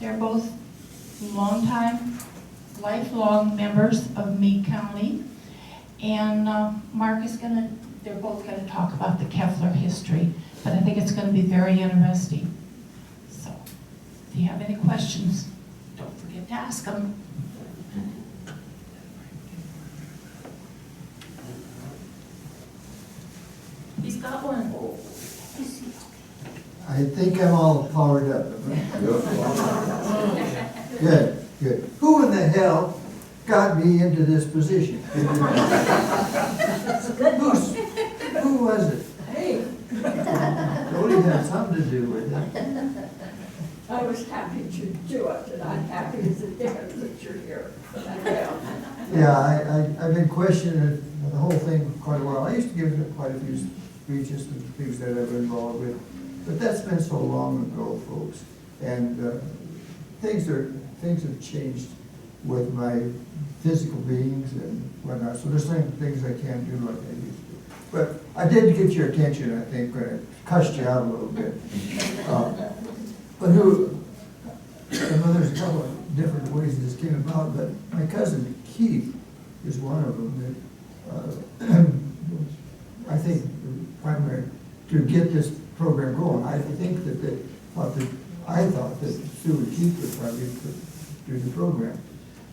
They're both longtime, lifelong members of Meade County. And Mark is they're both gonna talk about the Keffeler history, but I think it's gonna be very interesting. So, if you have any questions, don't forget to ask them. He's got one. I think I'm all powered up. Good, good. Who in the hell got me into this position? Who was it? Hey, Jody had something to do with it. I was happy to do it, and I'm happy as a damn that you're here. Yeah, I've been questioning the whole thing for quite a while. I used to give quite a few speeches and things that I've been involved with, but that's been so long ago, folks. And things have changed with my physical beings and whatnot. So there's some things I can't do like I used to. But I did get your attention, I think, when I cussed you out a little bit. But I know there's a couple of different ways this came about, but my cousin Keith is one of them that I think primary to get this program going. I think that I thought that Sue and Keith would probably do the program.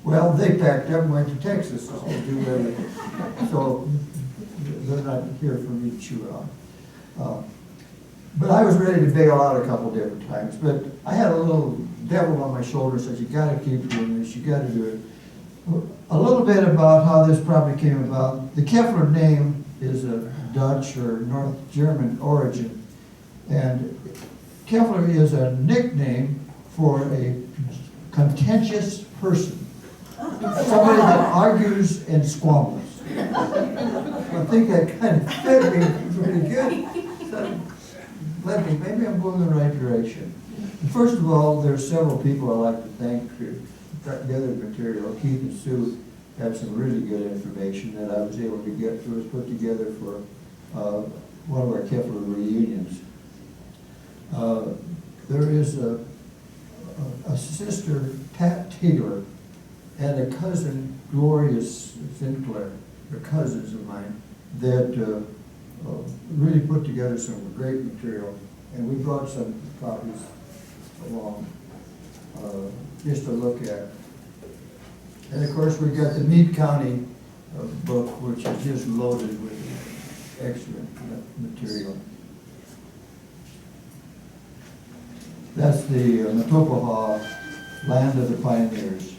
Well, they packed up and went to Texas to do everything. So they're not here for me to chew on. But I was ready to bail out a couple different times. But I had a little devil on my shoulder said, you gotta keep doing this, you gotta do it. A little bit about how this probably came about. The Keffeler name is a Dutch or North German origin. And Keffeler is a nickname for a contentious person. Somebody that argues and squabbles. I think that kind of fit me pretty good. So, maybe I'm going in the right direction. First of all, there's several people I'd like to thank for putting together the material. Keith and Sue have some really good information that I was able to put together for one of our Keffeler reunions. There is a sister, Pat Taylor, and a cousin, Gloria Sinclair. They're cousins of mine that really put together some great material, and we brought some copies along just to look at. And of course, we got the Meade County book, which is just loaded with excellent material. That's the Matopaha, Land of the Pioneers.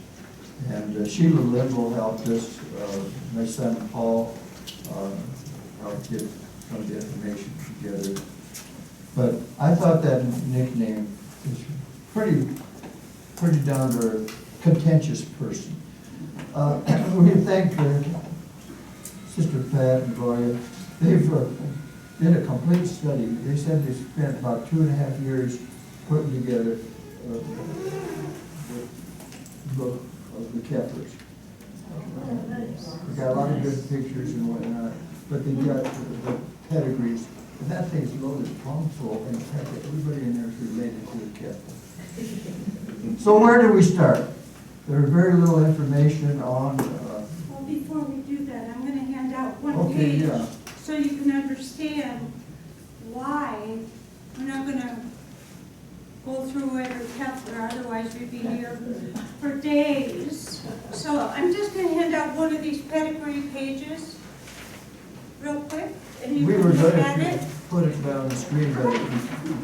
And Sheila Limbo helped us, my son Paul helped get some of the information together. But I thought that nickname was pretty down to earth, contentious person. We thank Sister Pat and Gloria. They've did a complete study. They said they spent about 2.5 years putting together the book of the Keffelers. We got a lot of good pictures and whatnot, but they got the pedigrees. And that thing's loaded plumb full, and in fact, everybody in there is related to the Keffelers. So where do we start? There's very little information on... Well, before we do that, I'm going to hand out one Okay, page yeah. so you can understand why. We're not going to go through every Keffeler, otherwise we'd be here for days. So I'm just going to hand out one of these pedigree pages real quick, and you We can were look going at it. to put it down on the screen, but we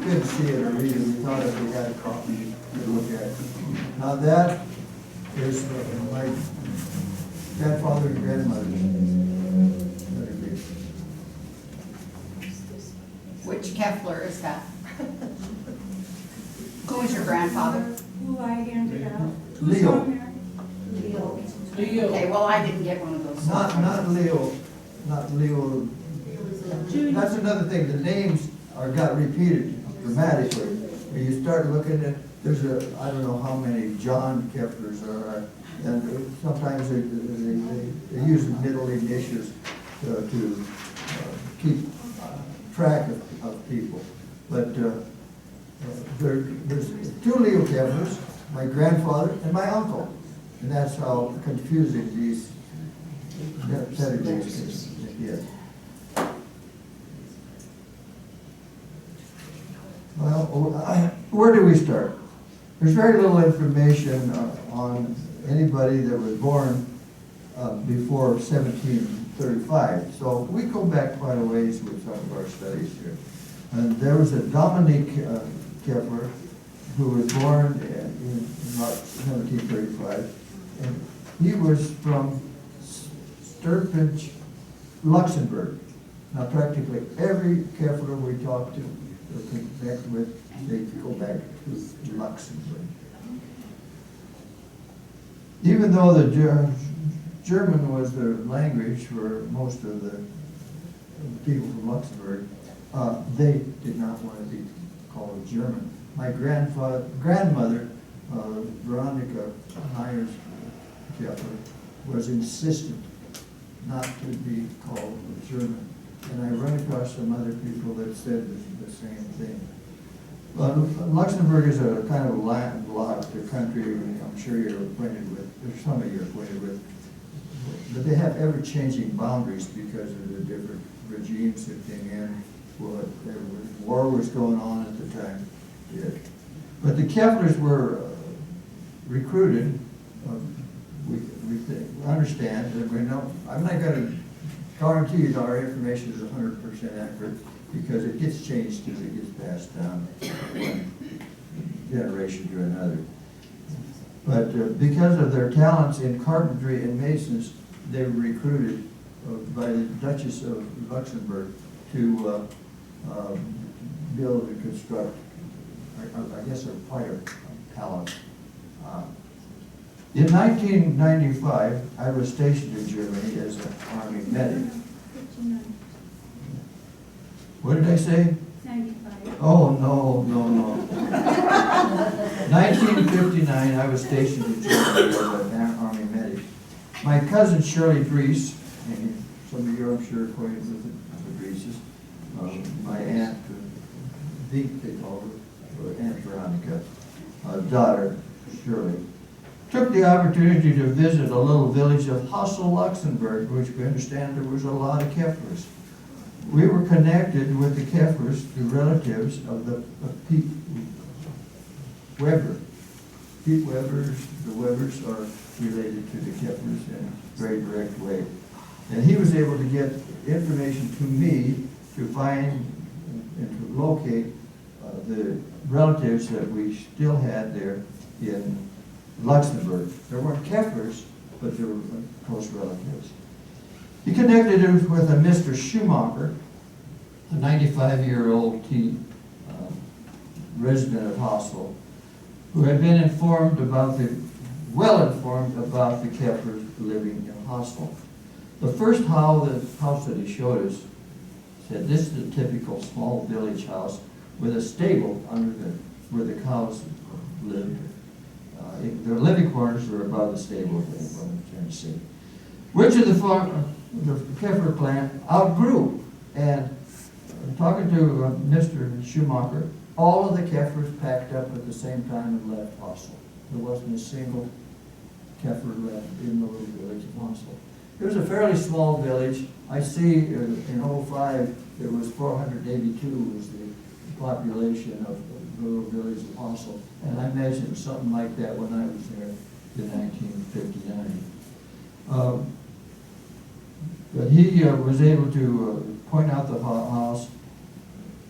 couldn't see it or read it. We thought if we had a copy, we'd look at it. Now that is my grandfather and grandmother. Which Keffeler is that? Who was your grandfather? Who I handed out. Who's Leo. on there? Okay, well, I didn't get one of those. Not Leo. That's another thing. The names got repeated dramatically. When you start looking at, there's I don't know how many John Keffelers there are, and sometimes they use the middle initials to keep track of people. But there's 2 Leo Keffelers, my grandfather, and my uncle. And that's how confusing these pedigrees can get. Well, where do we start? There's very little information on anybody that was born before 1735. So we go back quite a ways with some of our studies here. And there was a Dominique Keffeler who was born in about 1735. And he was from Sturgis, Luxembourg. Now practically every Keffeler we talk to or connect with, they go back to Luxembourg. Even though the German was the language for most of the people from Luxembourg, they did not want to be called German. My grandmother, Veronica Keffeler, was insistent not to be called German. And I run across some other people that said the same thing. Luxembourg is a kind of landlocked country, I'm sure you're acquainted with, or some of you are acquainted with, but they have ever-changing boundaries because of the different regimes that came in. War was going on at the time. Yeah. But the Keffelers were recruited, we understand, that we know, I'm not going to guarantee you that our information is 100% accurate because it gets changed as it gets passed down from one generation to another. But because of their talents in carpentry and masons, they were recruited by the Duchess of Luxembourg to build and construct, I guess, quite a palace. In 1995, I was stationed in Germany as an Army medic. What did I say? 95. Oh, no. 1959, I was stationed in Germany as an Army medic. My cousin Shirley Dries, and some of you I'm sure acquainted with the Drieses, my aunt, Veek, they called her, or Aunt Veronica, daughter, Shirley, took the opportunity to visit a little village of Hassel, Luxembourg, which we understand there was a lot of Keffelers. We were connected with the Keffelers through relatives of Pete Weber. Pete Weber's, the Webers are related to the Keffelers in a very direct way. And he was able to get information to me to find and to locate the relatives that we still had there in Luxembourg. There weren't Keffelers, but they were close relatives. He connected us with a Mr. Schumacher, a 95-year-old resident of Hassel, who had been well informed about the Keffelers living in Hassel. The first house that he showed us said, this is a typical small village house with a stable where the cows lived. Their living quarters were above the stable, is what I'm trying to say. Which of the Keffeler clan outgrew. And talking to Mr. Schumacher, all of the Keffelers packed up at the same time and left Hassel. There wasn't a single Keffeler left in the little village of Hassel. It was a fairly small village. I see in 05 there was 482 was the population of the little village of Hassel. And I imagine it was something like that when I was there in 1959. But he was able to point out the house.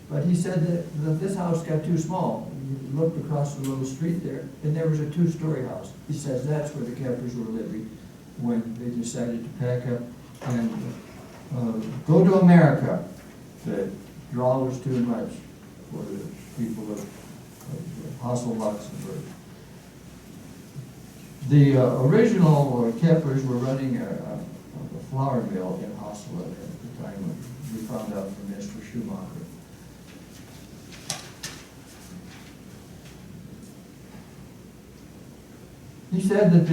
But he said that this house got too small. He looked across the little street there, and there was a two-story house. He says that's where the Keffelers were living when they decided to pack up and go to America. The draw was too much for the people of Hassel, Luxembourg. The original Keffelers were running a flour mill in Hassel at the time when we found out from Mr. Schumacher. He said that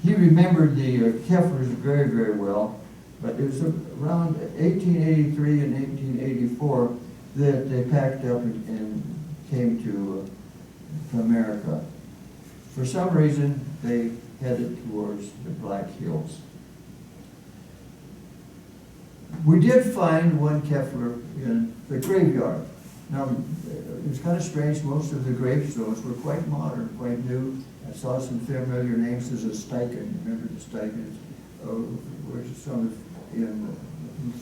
he remembered the Keffelers very, very well, but it was around 1883 and 1884 that they packed up and came to to America. For some reason, they headed towards the Black Hills. We did find one Keffeler in the graveyard. Now, it was kind of strange, most of the gravestones were quite modern, quite new. I saw some familiar names. There's a Steichen, remember the Steichens? Which is some in the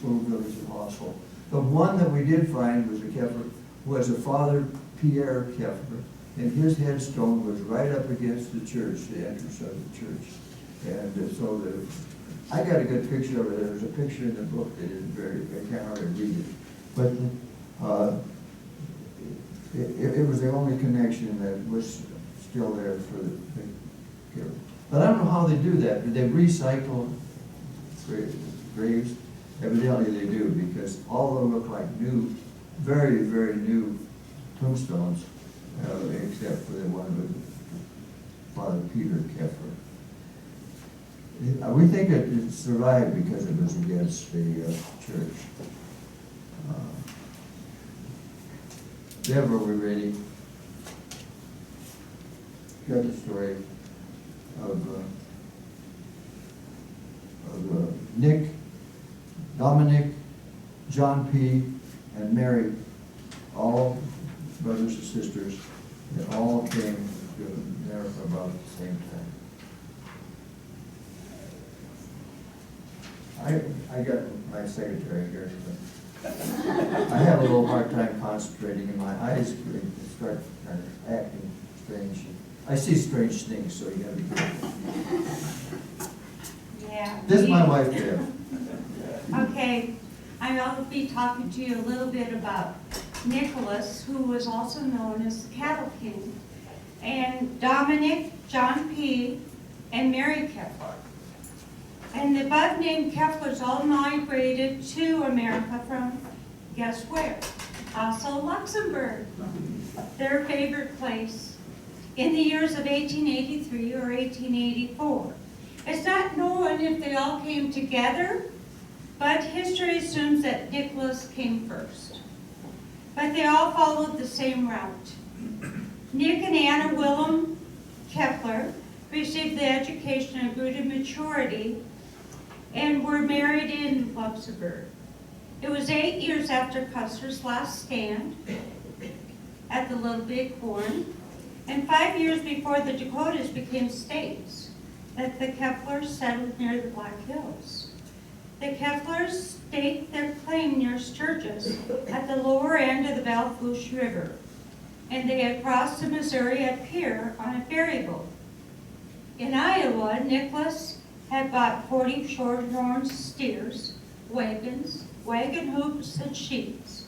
little village of Hossel. The one that we did find was a Keffeler, was a Father Pierre Keffeler, and his headstone was right up against the church, the entrance of the church. And so I got a good picture of it. There's a picture in the book that isn't very, I can't hardly read it. But it was the only connection that was still there for the killer. But I don't know how they do that. Do they recycle graves? Evidently they do, because all of them look like new, very, very new tombstones, except for the one with Father Peter Keffeler. We think it survived because it was against the church. Deb, are we ready? Got the story of Nick, Dominic, John P., and Mary, all brothers and sisters, that all came to America about the same time. I got my secretary here. I have a little hard time concentrating, and my eyes start kind of acting strange. I see strange things, so you gotta be careful. Yeah. This is my wife, Deb. Okay, I'll be talking to you a little bit about Nicholas, who was also known as the Cattle King, and Dominic, John P., and Mary Keffeler. And the above-named Keffelers all migrated to America from, guess where? Also Luxembourg, their favorite place, in the years of 1883 or 1884. It's not known if they all came together, but history assumes that Nicholas came first. But they all followed the same route. Nick and Anna Willem Keffeler received the education and grew to maturity and were married in Luxembourg. It was 8 years after Custer's last stand at the Little Big Horn, and 5 years before the Dakotas became states, that the Keffelers settled near the Black Hills. The Keffelers staked their claim near Sturgis at the lower end of the Belle Fourche River, and they had crossed the Missouri at Pier on a ferry boat. In Iowa, Nicholas had bought 40 shorthorn steers, wagons, wagon hoops, and sheets.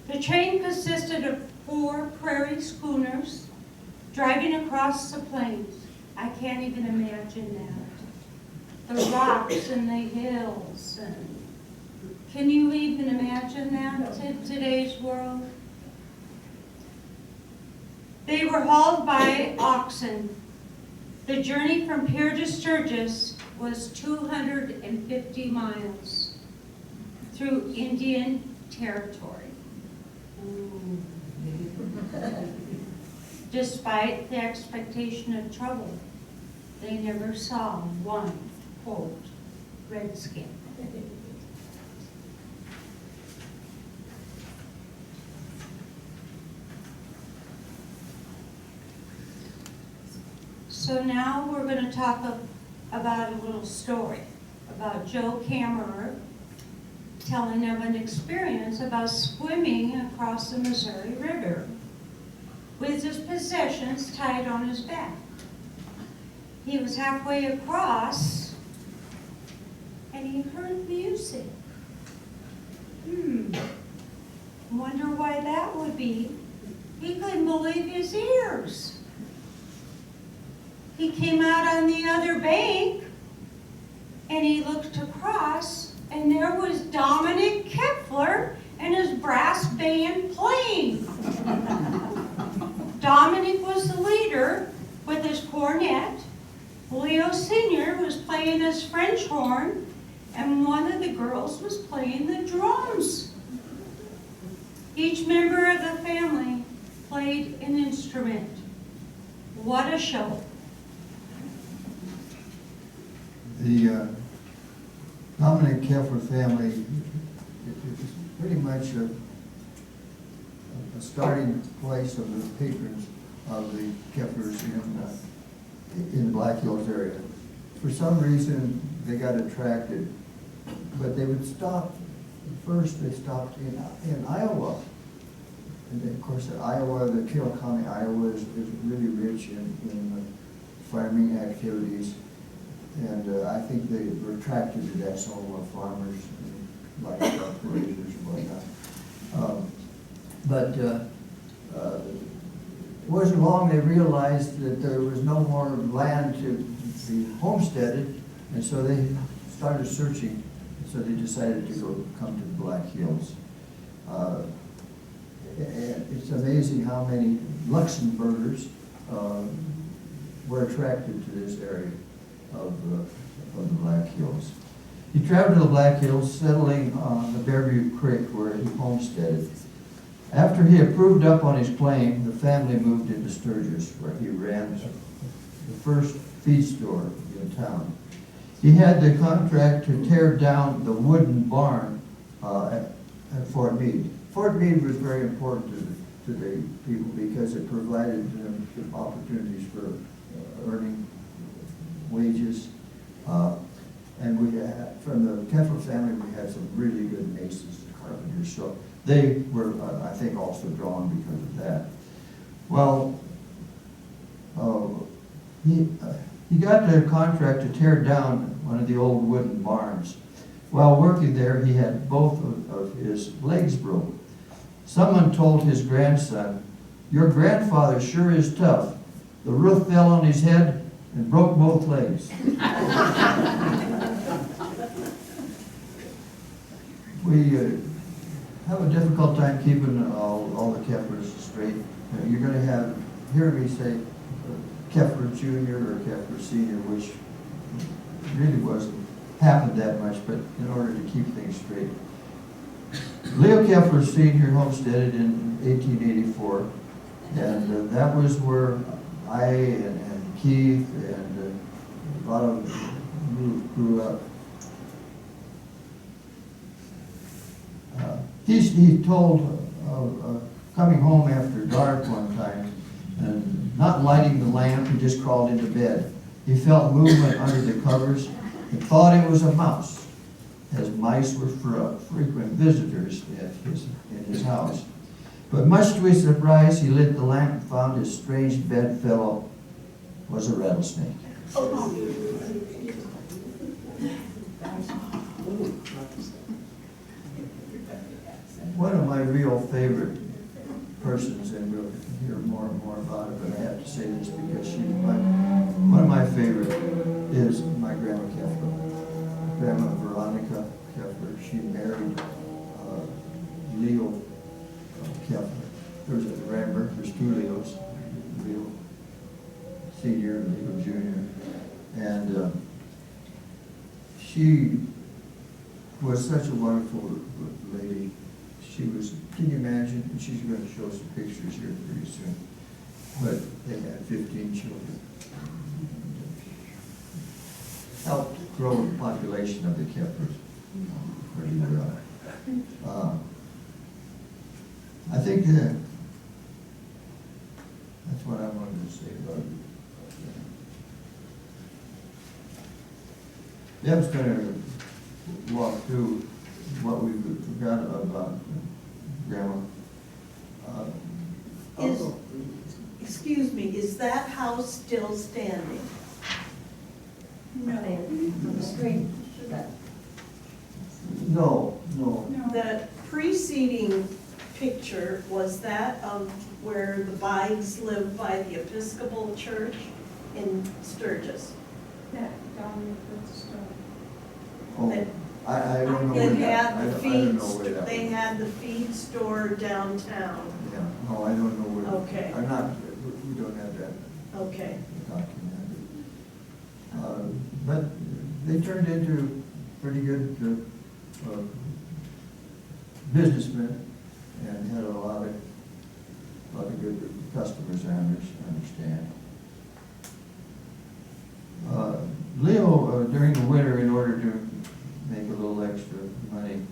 The train consisted of 4 prairie schooners driving across the plains. I can't even imagine that. The rocks and the hills. And can you even imagine that in today's world? They were hauled by oxen. The journey from Pier to Sturgis was 250 miles through Indian territory. Despite the expectation of trouble, they never saw one, quote, redskin. So now we're going to talk about a little story about Joe Kammerer telling of an experience about swimming across the Missouri River with his possessions tied on his back. He was halfway across and he heard music. Wonder why that would be. He couldn't believe his ears. He came out on the other bank and he looked across and there was Dominic Keffeler and his brass band playing. Dominic was the leader with his cornet. Leo Sr. was playing his French horn and one of the girls was playing the drums. Each member of the family played an instrument. What a show. The Dominic Keffeler family is pretty much a starting place of the patrons of the Keffelers in the Black Hills area. For some reason, they got attracted, but they would stop. First, they stopped in Iowa. And then, of course, Iowa, the Carroll County, Iowa is really rich in farming activities. And I think they were attracted to that. Some of our farmers, like raisers and whatnot. But it wasn't long they realized that there was no more land to be homesteaded, and so they started searching. So they decided to come to the Black Hills. It's amazing how many Luxembourgers were attracted to this area of the Black Hills. He traveled to the Black Hills, settling on the Beverly Creek where he homesteaded. After he had proved up on his claim, the family moved into Sturgis, where he ran the first feed store in town. He had the contract to tear down the wooden barn at Fort Meade. Fort Meade was very important to the people because it provided them opportunities for earning wages. And we had, from the Keffeler family, we had some really good masons and carpenters. So they were, I think, also drawn because of that. Well, he got the contract to tear down one of the old wooden barns. While working there, he had both of his legs broke. Someone told his grandson, "Your grandfather sure is tough. The roof fell on his head and broke both legs." We have a difficult time keeping all the Keffelers straight. You're going to hear me say Keffeler Jr. or Keffeler Sr., which really wasn't happened that much, but in order to keep things straight. Leo Keffeler Sr. homesteaded in 1884, and that was where I and Keith and a lot of them grew up. He told of coming home after dark one time and not lighting the lamp, he just crawled into bed. He felt movement under the covers and thought it was a mouse, as mice were frequent visitors in his house. But much to his surprise, he lit the lamp and found his strange bedfellow was a rattlesnake. One of my real favorite persons, and we'll hear more and more about it, but I have to say this because one of my favorite is my Grandma Keffeler. Grandma Veronica Keffeler. She married Leo Keffeler. There's two Leos, Leo Senior and Leo Junior. And she was such a wonderful lady. She was, can you imagine? And she's going to show some pictures here pretty soon. But they had 15 children. Helped grow the population of the Keffelers pretty well. I think that's what I wanted to say about it. Deb's going to walk through what we forgot about Grandma. Excuse me, is that house still standing? No. On the street. No. The preceding picture, was that of where the Bides lived by the Episcopal Church in Sturgis? That down with the stone. Oh, I don't know They where that, had the I don't feed, know where that they was. had the feed store downtown. Yeah, no, I don't know where. Okay. I'm not, we don't have that Okay. documented. But they turned into pretty good businessmen and had a lot of good understand. Leo, during the winter, in order to make a little extra money.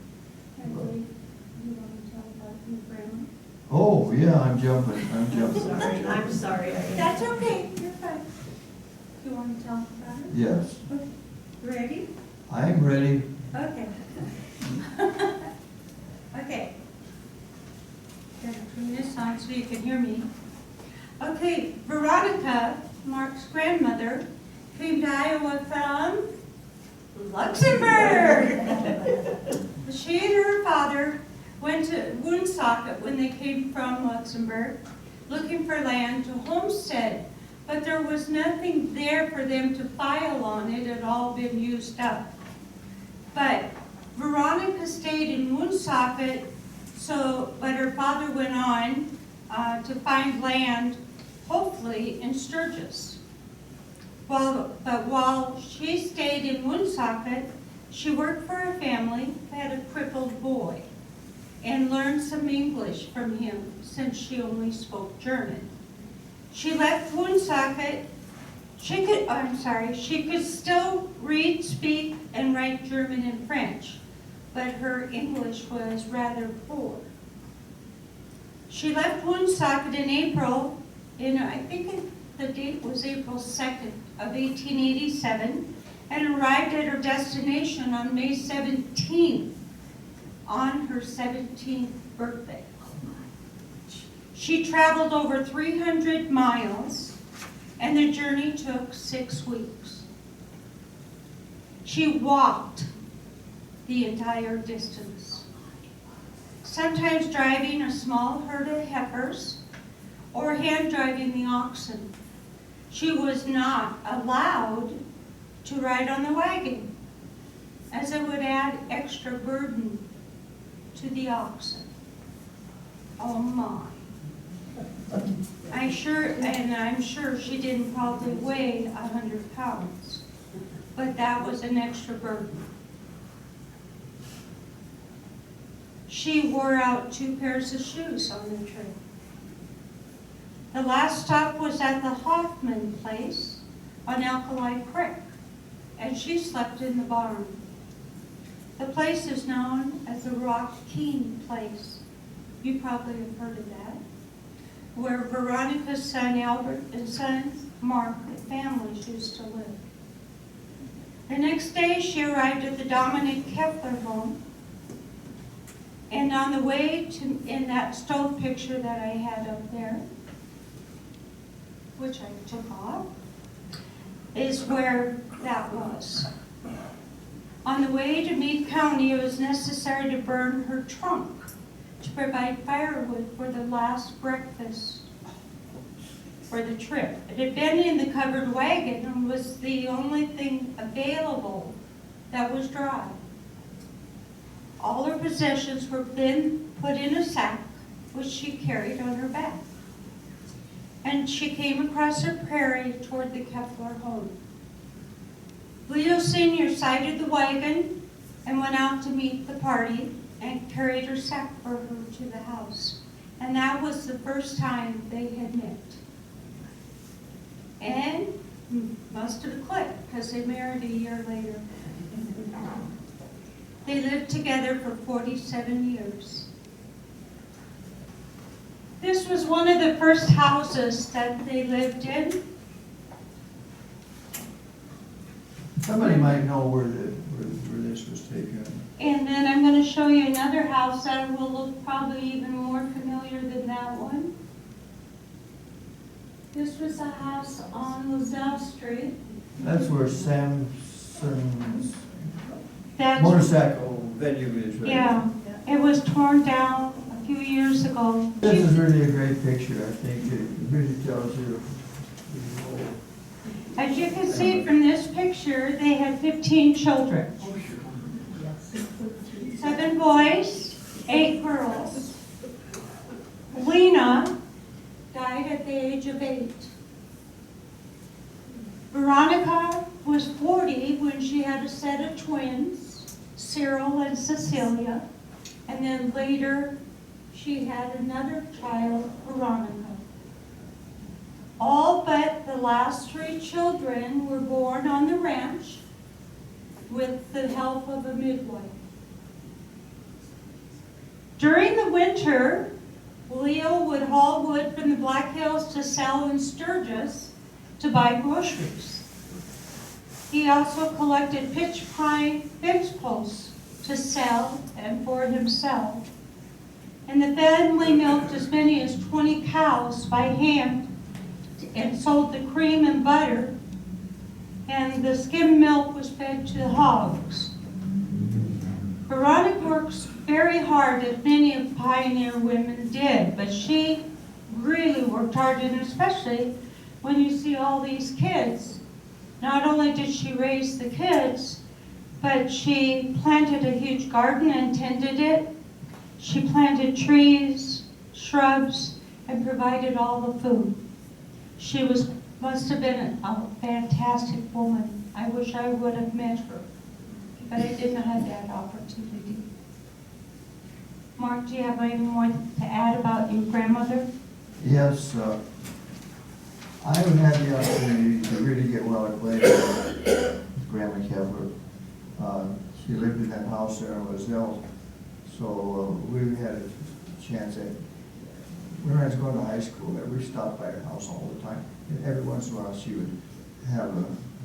Beverly, you want to tell about your grandma? Oh, yeah, I'm jumping. Sorry, I'm sorry. That's okay, you're fine. You want to tell about it? Yes, Ready? I'm ready. Okay. Okay. Gotta turn this on so you can hear me. Okay, Veronica, Mark's grandmother, came to Iowa from Luxembourg. She and her father went to Woonsocket when they came from Luxembourg, looking for land to homestead, but there was nothing there for them to file on. It had all been used up. But Veronica stayed in Woonsocket, but her father went on to find land, hopefully in Sturgis. But while she stayed in Woonsocket, she worked for a family that had a crippled boy and learned some English from him since she only spoke German. She left Woonsocket. She could still read, speak, and write German and French, but her English was rather poor. She left Woonsocket in April, I think the date was April 2nd of 1887, and arrived at her destination on May 17th, on her 17th birthday. She traveled over 300 miles, and the journey took 6 weeks. She walked the entire distance, sometimes driving a small herd of heifers or hand driving the oxen. She was not allowed to ride on the wagon, as it would add extra burden to the oxen. Oh my. I'm sure she didn't probably weigh 100 pounds, but that was an extra burden. She wore out 2 pairs of shoes on the trip. The last stop was at the Hoffman place on Alkali Creek, and she slept in the barn. The place is known as the Rock King place. You probably have heard of that, where Veronica's son Albert and son Mark and families used to live. The next day she arrived at the Dominic Keffeler home, and on the way to, in that stove picture that I had up there, which I took off, is where that was. On the way to Meade County, it was necessary to burn her trunk to provide firewood for the last breakfast for the trip. It had been in the covered wagon and was the only thing available that was dry. All her possessions were then put in a sack, which she carried on her back. And she came across her prairie toward the Keffeler home. Leo Sr. sighted the wagon and went out to meet the party and carried her sack for her to the house. And that was the first time they had met. And must have clicked because they married a year later. They lived together for 47 years. This was one of the first houses that they lived in. Somebody might know where this was taken. And then I'm going to show you another house that will look probably even more familiar than that one. This was a house on Lozelle Street. That's where Samson's motorcycle venue is, right? Yeah, it was torn down a few years ago. This is really a great picture. I think it really tells you the whole. As you can see from this picture, they had 15 children. 7 boys, 8 girls. Lena died at the age of 8. Veronica was 40 when she had a set of twins, Cyril and Cecilia, and then later she had another child, Veronica. All but the last 3 children were born on the ranch with the help of a midwife. During the winter, Leo would haul wood from the Black Hills to sell in Sturgis to buy groceries. He also collected pitch pine fence posts to sell and for himself. And the family milked as many as 20 cows by hand and sold the cream and butter, and the skim milk was fed to the hogs. Veronica works very hard, as many of pioneer women did, but she really worked hard, and especially when you see all these kids. Not only did she raise the kids, but she planted a huge garden and tended it. She planted trees, shrubs, and provided all the food. She must have been a fantastic woman. I wish I would have met her, but I didn't have that opportunity. Mark, do you have any more to add about your grandmother? Yes, I have had the opportunity to really get well acquainted with Grandma Keffeler. She lived in that house there in Lozelle, so we had a chance at, when I was going to high school, that we stopped by her house all the time. And every once in a while, she would have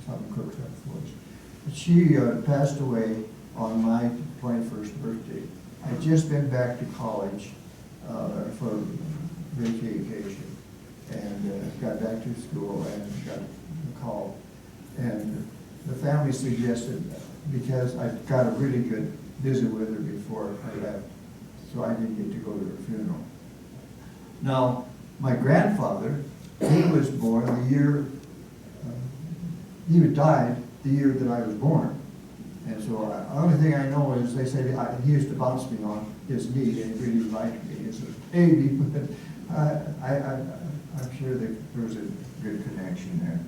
something cooked up for us. But she passed away on my 21st birthday. I'd just been back to college for vacation, and got back to school and got a call. And the family suggested, because I got a really good visit with her before I left, so I didn't get to go to her funeral. Now, my grandfather, he was born the year, he died the year that I was born. And so the only thing I know is they said he used to bounce me on his knee and he really liked me as a baby, but I'm sure that there was a good connection there.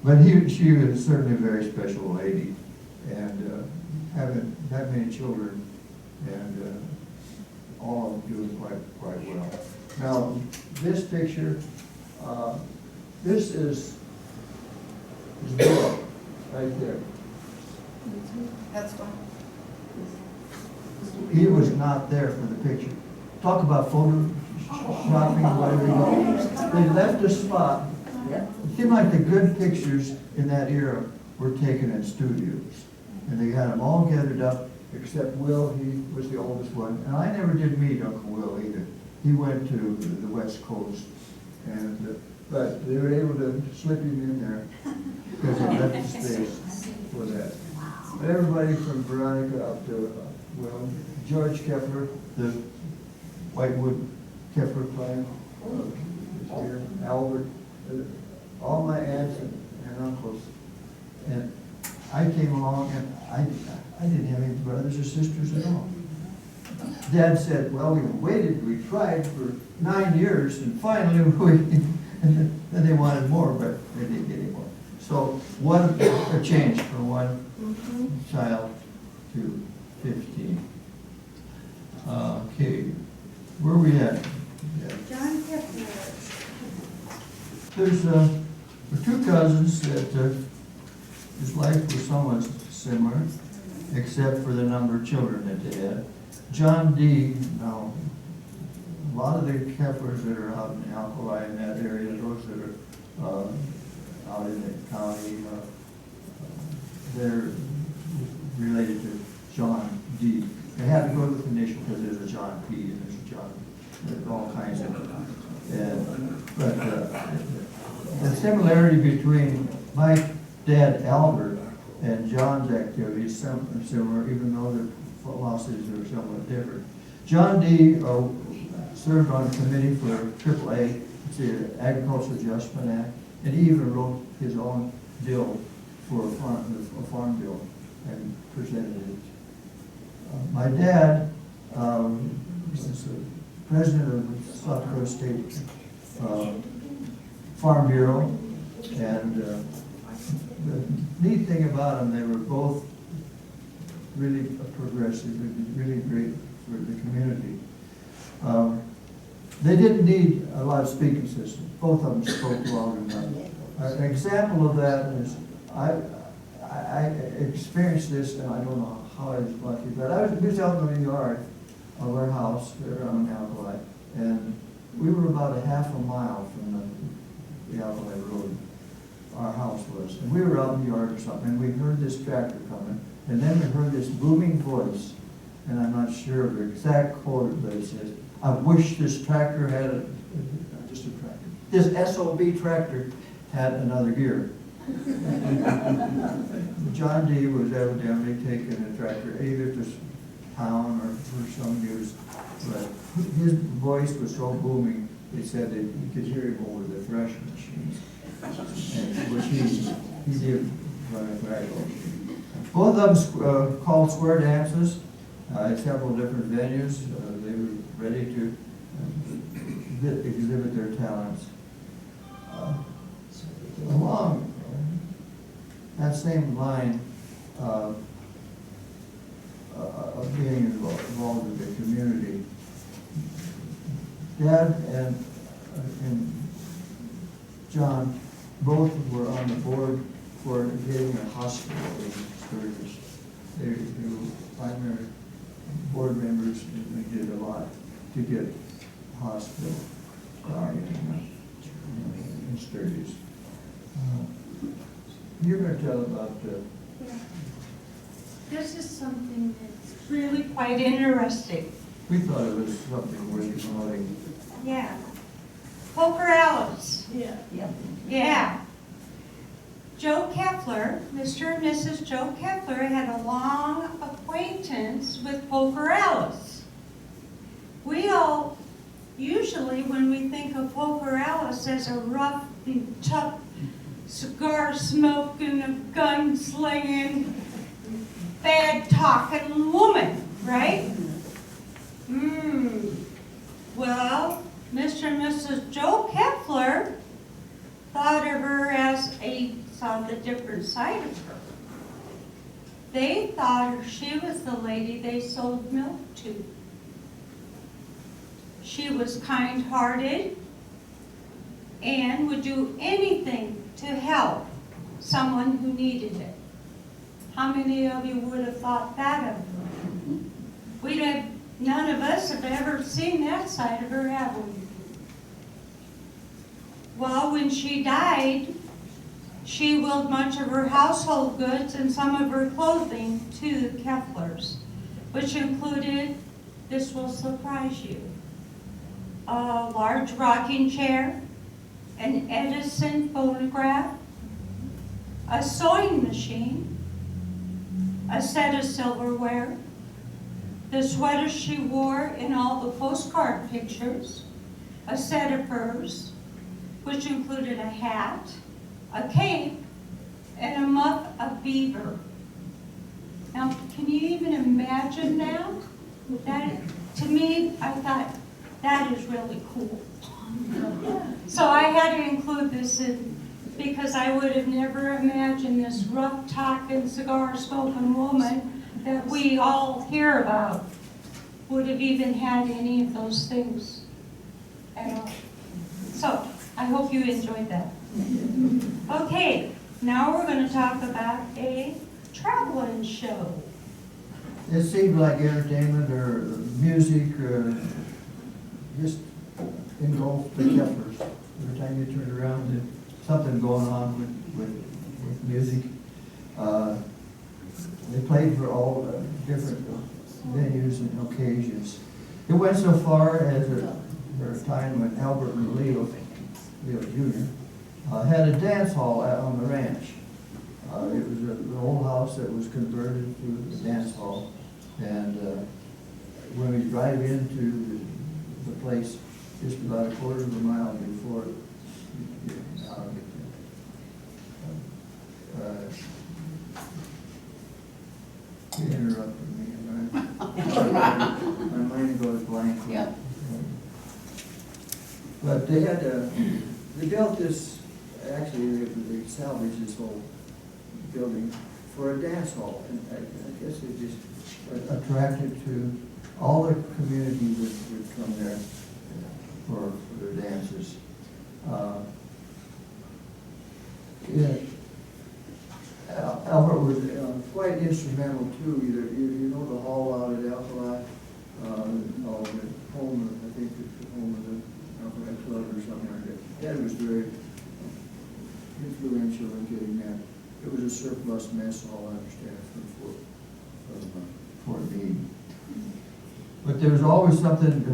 But she was certainly a very special lady, and having that many children and all of them doing quite well. Now, this picture, this is Bill right there. That's fine. He was not there for the picture. Talk about photoshopping, whatever you know. They left a spot. It seemed like the good pictures in that era were taken in studios. And they had them all gathered up, except Will, he was the oldest one. And I never did meet Uncle Will either. He went to the West Coast, and but they were able to slip him in there because they left the space for that. But everybody from Veronica up to Will, George Keffeler, the Whitewood Keffeler clan, is here, Albert, all my aunts and uncles. And I came along, and I didn't have any brothers or sisters at all. Dad said, well, we waited, we tried for 9 years, and finally and then they wanted more, but they didn't get any more. So what a change from one child to 15. Okay, where are we at? Yeah. John Keffeler. There's 2 cousins that his life was somewhat similar, except for the number of children that they had. John D. Now, a lot of the Keffelers that are out in Alkali in that area, those that are out in the county, they're related to John D. They have to go with the initial because there's a John P. and there's a John, there's all kinds of. But the similarity between my dad Albert and John's activities is similar, even though their philosophies are somewhat different. John D. Served on a committee for AAA, it's the Agricultural Adjustment Act, and he even wrote his own bill for a farm bill and presented it. My dad was the president of the South Dakota State Farm Bureau, and the neat thing about them, they were both really progressive, really great for the community. They didn't need a lot of speaking system. Both of them spoke loud enough. An example of that is, I experienced this, and I don't know how I was lucky, but I was out in the yard of our house there on Alkali, and we were about a half a mile from the Alkali Road. Our house was, and we were out in the yard or something, and we heard this tractor coming, and then we heard this booming voice, and I'm not sure of the exact quote, but it says, "I wish this tractor had just a tractor. This SOB tractor had another gear." John D. was evidently taking a tractor either to town or for some use, but his voice was so booming, they said that you could hear him over the threshing machines, and which he did run a threshing machine. Both of them called square dances at several different venues. They were ready to exhibit their talents. Along that same line of being involved with the community, Dad and John both were on the board for getting a hospital in Sturgis. They were primary board members, and they did a lot to get a hospital in Sturgis. You're going to tell about This is something that's really quite interesting. we thought it was something worth promoting. Yeah. Corrals. Yeah. Yeah. Joe Keffeler, Mr. and Mrs. Joe Keffeler, had a long acquaintance with Corrals. We all, usually when we think of Corrals as a rough and tough, cigar-smoking, a gun-slinging, bad-talking woman, right? Well, Mr. and Mrs. Joe Keffeler thought of her as saw the different side of her. They thought she was the lady they sold milk to. She was kind-hearted and would do anything to help someone who needed it. How many of you would have thought that of her? None of us have ever seen that side of her, have we? Well, when she died, she willed much of her household goods and some of her clothing to the Keffelers, which included, this will surprise you, a large rocking chair, an Edison phonograph, a sewing machine, a set of silverware, the sweater she wore in all the postcard pictures, a set of furs, which included a hat, a cape, and a muff of beaver. Now, can you even imagine that? To me, I thought, that is really cool. So I had to include this in, because I would have never imagined this rough-talking, cigar-smoking woman that we all hear about would have even had any of those things at all. So, I hope you enjoyed that. Okay, now we're going to talk about a traveling show. It seemed like entertainment or music just engulfed the Keffelers. Every time you turned around, there's something going on with music. They played for all different venues and occasions. It went so far as there was a time when Albert and Leo Jr. Had a dance hall on the ranch. It was an old house that was converted to a dance hall. And when we drive into the place, just about a quarter of a mile before you get out of it, you interrupted me. My mind goes blank. Yeah. But they had they built this, actually they salvaged this whole building for a dance hall. And I guess it just attracted to all the community would come there. for their dances. Yeah. Albert was quite instrumental too. You know the hall out at Alkali, the home, I think it's the home of the Alkali Club or something like that. Dad was very influential in getting that. It was a surplus mess hall, I understand, from Fort Meade. But there was always something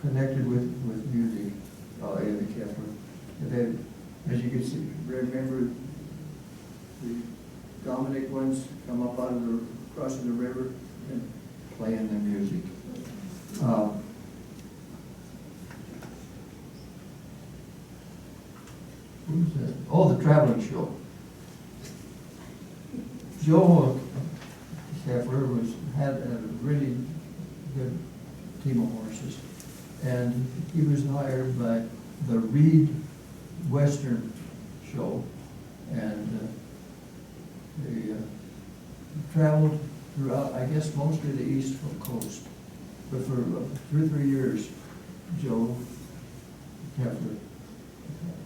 connected with music in the Keffeler. And then, as you can see, remember the Dominic ones come up out of the crossing the river and playing their music. Who's that? Oh, the traveling show. Joe Keffeler had a really good team of horses, and he was hired by the Reed Western Show, and they traveled throughout, I guess, mostly the east coast. But for 2 or 3 years, Joe Keffeler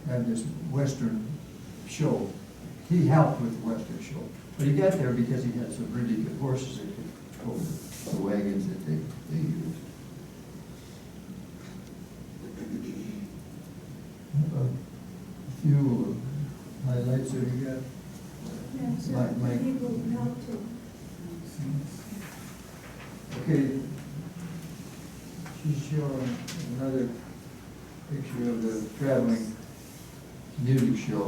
had this Western show. He helped with the Western show. But he got there because he had some really good horses that could pull the wagons that they used. A few highlights that you got. Yes, Mike. people help to. Okay. She's showing another picture of the traveling music show.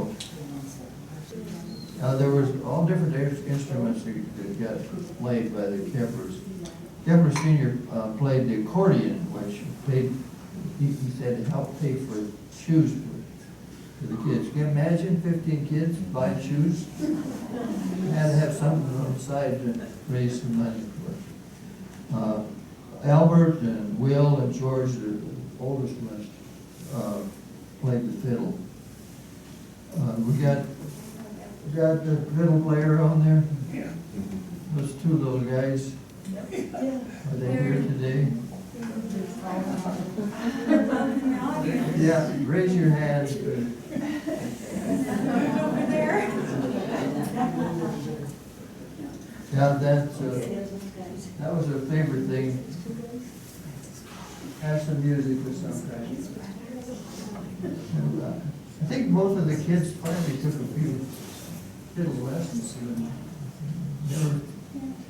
There was all different instruments that got played by the Keffelers. Keffeler Sr. Played the accordion, which paid, he said, it helped pay for shoes for the kids. Can you imagine 15 kids buying shoes? Had to have something on the side to raise some money for it. Albert and Will and George, the oldest ones, played the fiddle. We got the fiddle player on there? Yeah. Those 2 little guys. Are they here today? Yeah, raise your hands. Over there. Yeah, that was a favorite thing. Have some music of some kind. And, I think both of the kids finally took a few fiddle lessons.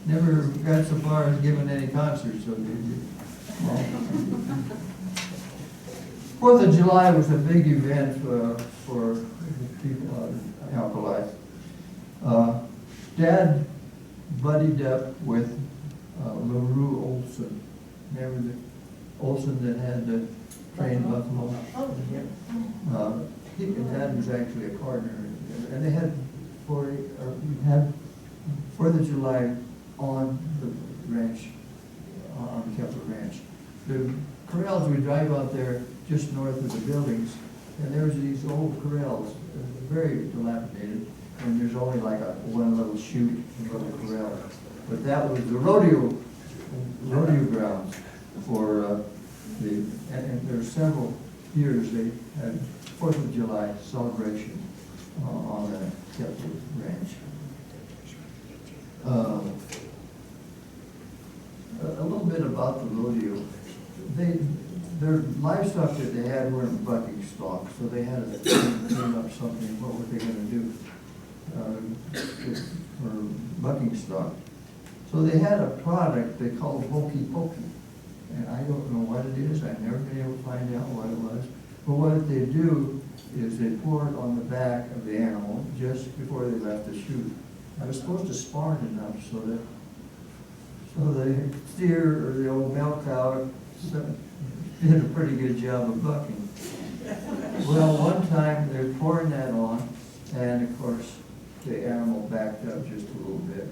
Never got so far as giving any concerts, so did you? 4th of July was a big event for people out in Alkali. Dad buddied up with LaRue Olson. Remember the Olson that had the trained buffalo? He and Dad was actually a partner, and they had 4th of July on the ranch, on the Keffeler Ranch. The corrals, we drive out there just north of the buildings, and there's these old corrals, very dilapidated, and there's only like one little chute, a little corral. But that was the rodeo grounds for and there's several years they had 4th of July celebration on the Keffeler Ranch. A little bit about the rodeo. Their livestock that they had were in bucking stock, so they had to clean up something. What were they going to do for bucking stock? So they had a product they called Hokey Pokey, and I don't know what it is. I've never been able to find out what it was. But what they do is they pour it on the back of the animal just before they left the chute. I was supposed to spawn enough so the steer or the old milk cow did a pretty good job of bucking. Well, one time they're pouring that on, and of course the animal backed up just a little bit,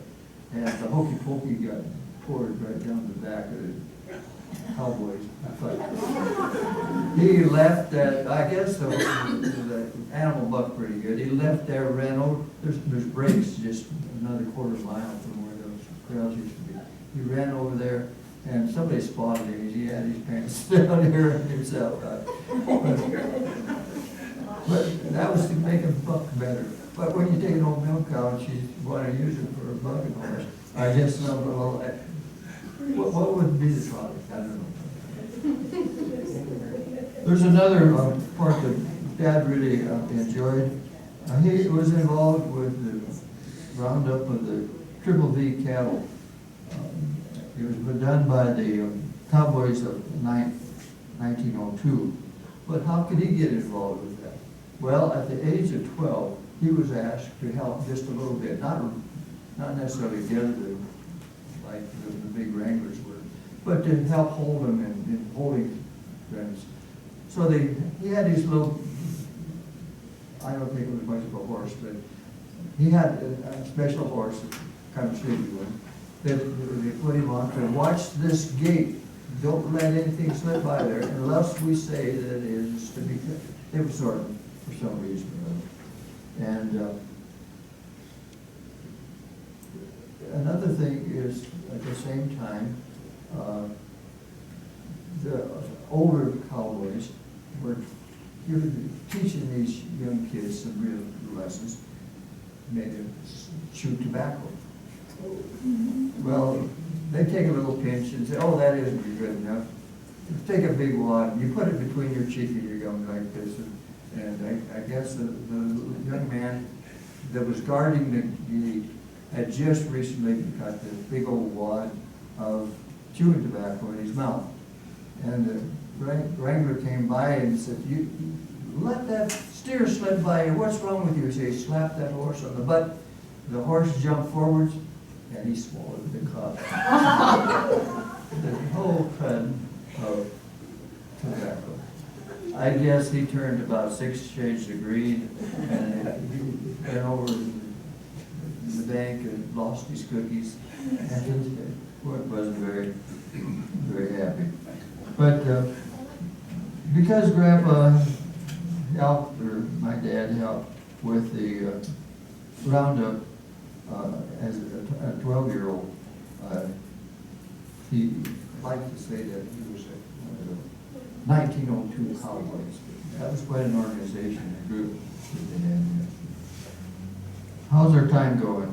and the Hokey Pokey got poured right down the back of the cowboys. He left that, I guess the animal bucked pretty good. He left there, ran over, there's breaks just another quarter mile from where those corrals used to be. He ran over there and somebody spotted him, he had his pants down here and himself. But that was to make him buck better. But when you take an old milk cow and you want to use it for a bucking horse, I guess no, well, what would be the product? I don't know. There's another part that Dad really enjoyed. He was involved with the roundup of the Triple V cattle. It was done by the cowboys of 1902. But how could he get involved with that? Well, at the age of 12, he was asked to help just a little bit, not necessarily gather them like the big wranglers were, but to help hold them in holding things. So he had his little, I don't think it was much of a horse, but he had a special horse, kind of sleepy one, that they put him on to watch this gate. Don't let anything slip by there unless we say that it is to be kept. It was sort of, for some reason or other. And another thing is, at the same time, the older cowboys were teaching these young kids some real lessons, made them chew tobacco. Well, they take a little pinch and say, oh, that isn't good enough. Take a big wad, and you put it between your cheek and your gum like this, and I guess the young man that was guarding the gate had just recently got the big old wad of chewing tobacco in his mouth. And the wrangler came by and said, you let that steer slip by you, what's wrong with you? So he slapped that horse on the butt, the horse jumped forwards, and he swallowed the cup. The whole ton of tobacco. I guess he turned about 6 shades of green, and he went over to the bank and lost his cookies, and wasn't very happy. But because Grandpa helped, or my dad helped with the roundup as a 12-year-old, he liked to say that he was one of the 1902 cowboys. That was quite an organization, a group that they had. How's our time going?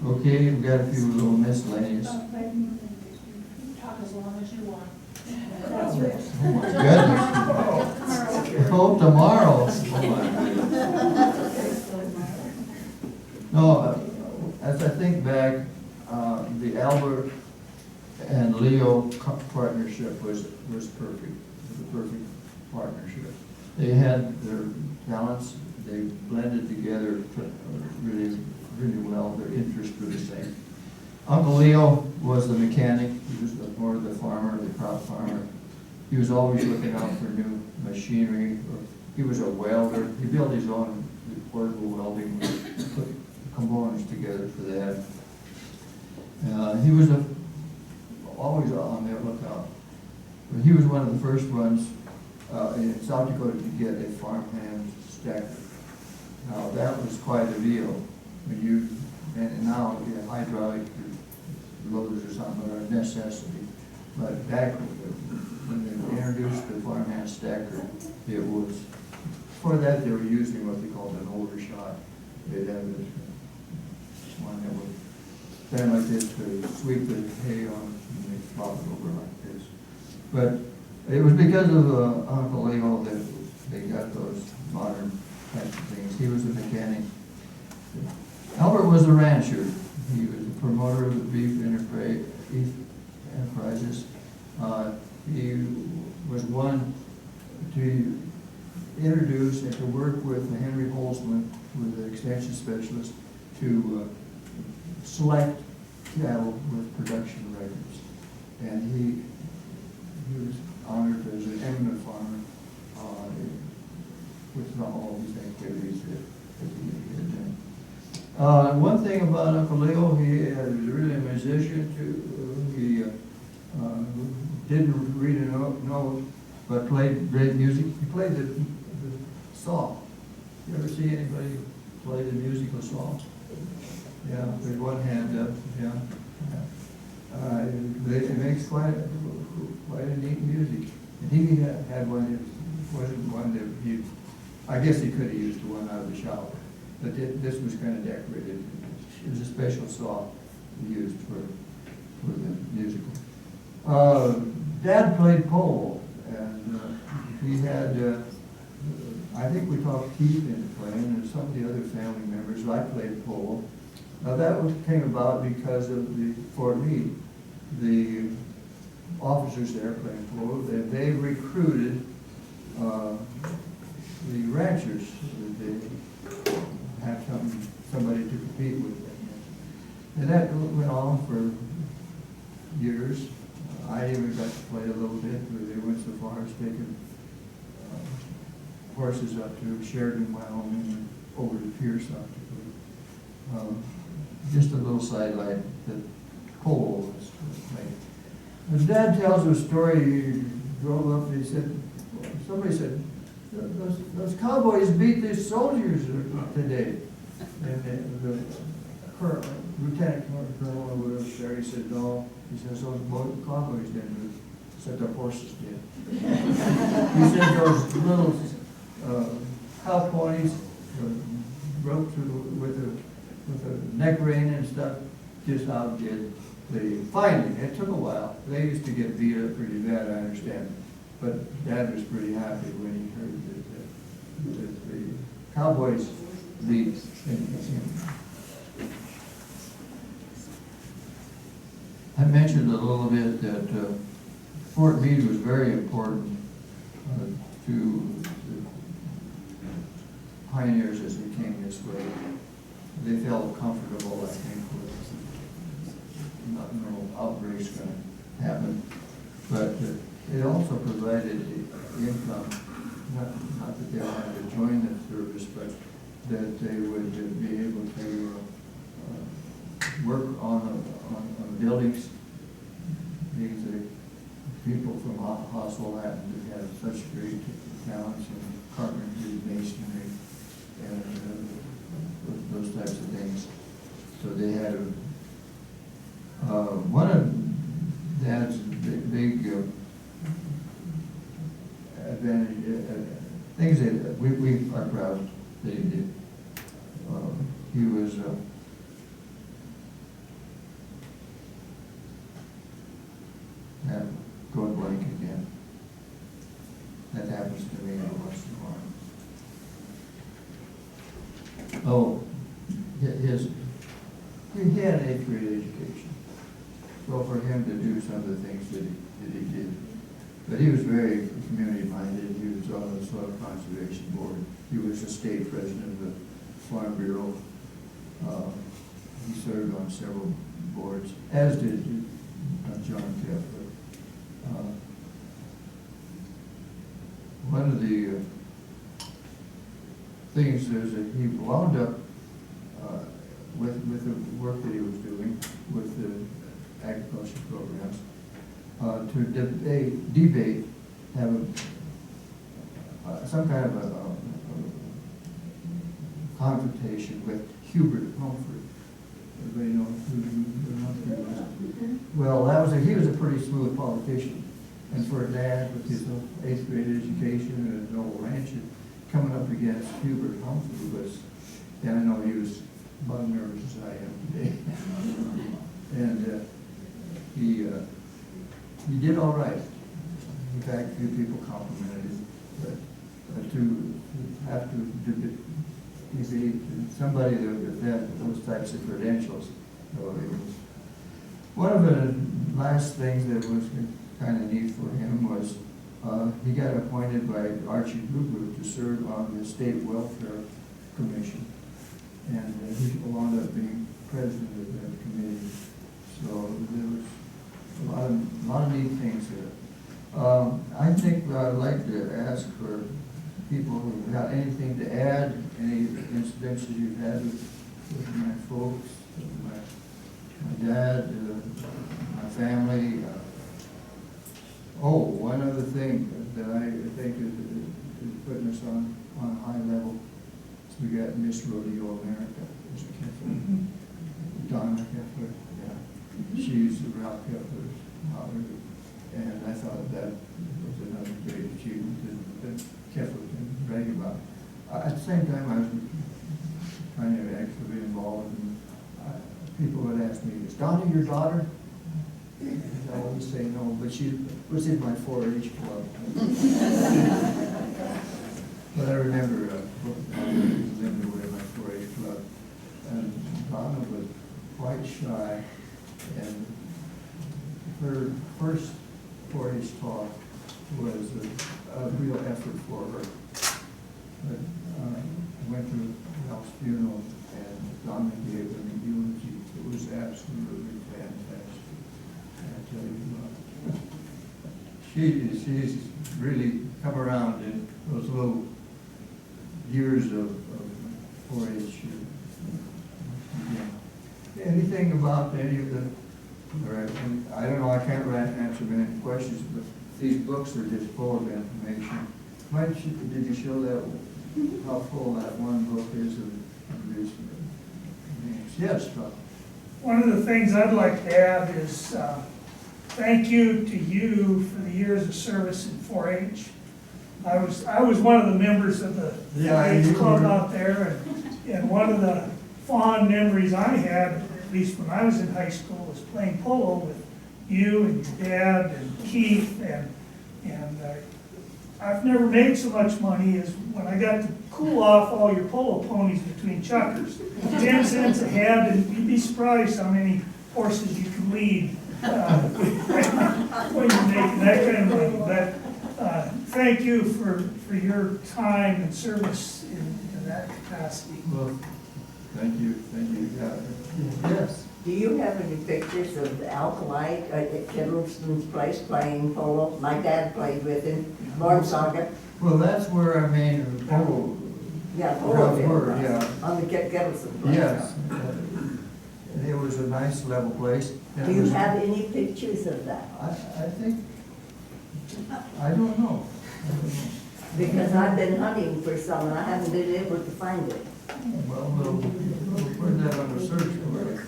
Okay, we've got a few little miscellaneous. Talk as long as you want. Oh my goodness. Oh, tomorrow. Oh my goodness. No, as I think back, the Albert and Leo partnership was perfect. It was a perfect partnership. They had their talents, they blended together really well. Their interests were the same. Uncle Leo was the mechanic. He was more of the farmer, the crop farmer. He was always looking out for new machinery. He was a welder. He built his own portable welding, put components together for that. He was always on the lookout. But he was one of the first ones in South Dakota to get a farmhand stacker. Now that was quite a deal. And now hydraulic loaders or something are a necessity. But back when they introduced the farmhand stacker, it was, for that they were using what they called an overshot. They'd have this one that would stand like this to sweep the hay on and they flop it over like this. But it was because of Uncle Leo that they got those modern types of things. He was a mechanic. Albert was a rancher. He was a promoter of the beef enterprises. He was one to introduce and to work with Henry Holzman, who was an extension specialist, to select cattle with production records. And he was honored as an eminent farmer with all these activities that he had done. One thing about Uncle Leo, he was really a musician too. He didn't read a note, but played great music. He played the saw. You ever see anybody play the musical saw? Yeah, with one hand up, yeah. It makes quite a neat music. And he had one that wasn't one that I guess he could have used the one out of the shower, but this was kind of decorated. It was a special saw used for the musical. Dad played polo, and he had, I think we talked Keith into playing, and some of the other family members. I played polo. Now that came about because of Fort Lee, the officers there playing polo, they recruited the ranchers. They have somebody to compete with them. And that went on for years. I even got to play a little bit, where they went so far as taking horses up to Sheridan, Wyoming, and over to Pierce, South Dakota. Just a little sidelight that polo was made. His dad tells a story. He drove up and he said, somebody said, those cowboys beat these soldiers today. And the lieutenant colonel or whatever there, he said, no. He says, those cowboys didn't do it. He said, their horses did. He said, those little cow ponies roped with a neck rein and stuff just outdid the fighting. It took a while. They used to get beat up pretty bad, I understand. But Dad was pretty happy when he heard that the cowboys beat. I mentioned a little bit that Fort Meade was very important to the pioneers as they came this way. They felt comfortable, I think, with no outbreaks going to happen. But it also provided income, not that they wanted to join the service, but that they would be able to work on the buildings. These people from Hoswell happened to have such great talents in carpentry, masonry, and those types of things. So they had one of Dad's big advantage, things that we are proud that he did. He was going blank again. That happens to me every once in a while. Oh, he had an 8th grade education. So for him to do some of the things that he did. But he was very community-minded. He was on the Soil Conservation Board. He was the state president of the Farm Bureau. He served on several boards, as did John Keffeler. One of the things is that he wound up with the work that he was doing with the agriculture programs to debate, have some kind of a confrontation with Hubert Humphrey. Everybody know who Humphrey was? Well, he was a pretty smooth politician. And for a dad with his 8th grade education and an old rancher, coming up against Hubert Humphrey was, and I know he was about nervous as I am today. And he did all right. In fact, a few people complimented him. But to have to debate somebody that had those types of credentials, it was. One of the last things that was kind of neat for him was he got appointed by Archie Gruber to serve on the State Welfare Commission, and he wound up being president of that committee. So there was a lot of neat things there. I think I'd like to ask for people who have anything to add, any incidences you've had with my folks, my dad, my family. One other thing that I think is putting us on a high level is we got Miss Rodeo America, Donna Keffeler. Yeah. She's around Keffelers, and I thought that was another great achievement that Keffeler can brag about. At the same time, I was trying to actually be involved, and people would ask me, "Is Donna your daughter?" And I always say no, but she was in my 4-H club. But I remember Linda was in my 4-H club, and Donna was quite shy, and her first 4-H talk was a real effort for her. But I went to Ralph's funeral, and Donna gave him a eulogy. It was absolutely fantastic. I tell you what, she's really come around in those little years of 4-H. Anything about any of the, I don't know, I can't answer many questions, but these books are just full of information. Did you show that, how full that one book is of these names? Yes, Tom. One of the things I'd like to add is thank you to you for the years of service in 4-H. I was one of the members of the 4-H club out there, and one of the fond memories I had, at least when I was in high school, was playing polo with you and your dad and Keith, and I've never made so much money as when I got to cool off all your polo ponies between chuckers. 10 cents a head, and you'd be surprised how many horses you can lead when you're making that kind of money. But thank you for your time and service in that capacity. Well, thank you, yeah. Yes. Do you have any pictures of Alkali at Kittleton's place playing polo? My dad played with him, Saga. Well, that's where I mean, polo. Yeah, polo were, field, yeah. on the Kittleton place. Yes. And it was a nice level place. And Do it you was- have any pictures of that? I think, I don't know. Because I've been hunting for some and I haven't been able to find it. Well, we'll put that on the search for it.